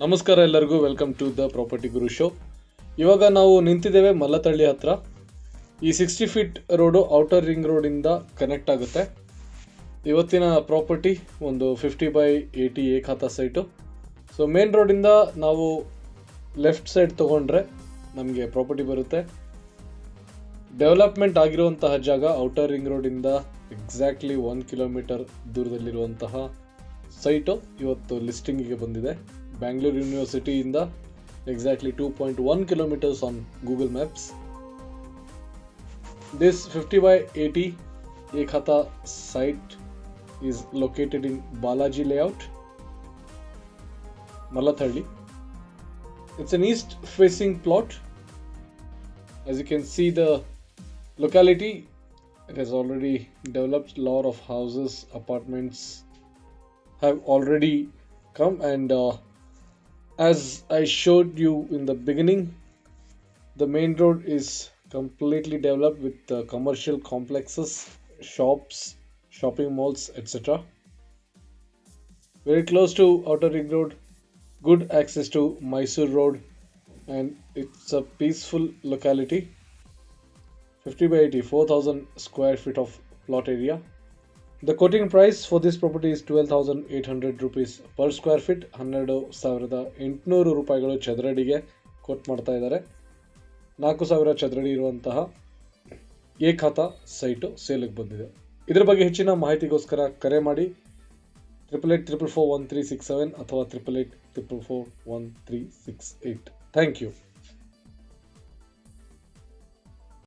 ನಮಸ್ಕಾರ ಎಲ್ಲರಿಗೂ, welcome to the property Guru show. ಇವಾಗ ನಾವು ನಿಂತಿದ್ದೇವೆ ಮಲ್ಲತಳ್ಳಿ ಹತ್ರ. ಈ 60 ಫೀಟ್ ರೋಡು ಔಟರ್ ರಿಂಗ್ ರೋಡಿಂದ ಕನೆಕ್ಟ್ ಆಗುತ್ತೆ. ಇವತ್ತಿನ ಪ್ರಾಪರ್ಟಿ ಒಂದು 50/80 ಏಕಾತ ಸೈಟು. ಸೊ ಮೇನ್ ರೋಡಿಂದ ನಾವು ಲೆಫ್ಟ್ ಸೈಡ್ ತೊಗೊಂಡ್ರೆ ನಮಗೆ ಪ್ರಾಪರ್ಟಿ ಬರುತ್ತೆ. ಡೆವಲಪ್ಮೆಂಟ್ ಆಗಿರುವಂತಹ ಜಾಗ ಔಟರ್ ರಿಂಗ್ ರೋಡಿಂದ ಎಕ್ಸಾಕ್ಟ್ಲಿ 1 ಕಿಲೋಮೀಟರ್ ದೂರದಲ್ಲಿರುವಂತಹ ಸೈಟು ಇವತ್ತು ಲಿಸ್ಟಿಂಗಿಗೆ ಬಂದಿದೆ. Bangalore University in the exactly 2.1 kilometers on Google Maps. This 50/80 Ekhatha site is located in Balaji layout, Mallathali. It's an east facing plot. As you can see, the locality, it has already developed. A lot of houses, apartments have already come, and as I showed you in the beginning, the main road is completely developed with commercial complexes, shops, shopping malls, etc. Very close to Outer Ring Road, good access to Mysore Road, and it's a peaceful locality. 50/80, 4,000 square feet of plot area. The quoting price for this property is 12,800 rupees per square feet. 12,800 ರೂಪಾಯಿಗಳು ಚದರಡಿಗೆ coat ಮಾಡ್ತಾ ಇದ್ದಾರೆ. 4,000 ಚದರಡಿ ಇರುವಂತಹ ಏಕಾತ site ಸೇಲಿಗೆ ಬಂದಿದೆ. ಇದರ ಬಗ್ಗೆ ಹೆಚ್ಚಿನ ಮಾಹಿತಿಗೋಸ್ಕರ ಕರೆ ಮಾಡಿ 888441 1367 ಅಥವಾ 888441 1368. Thank you.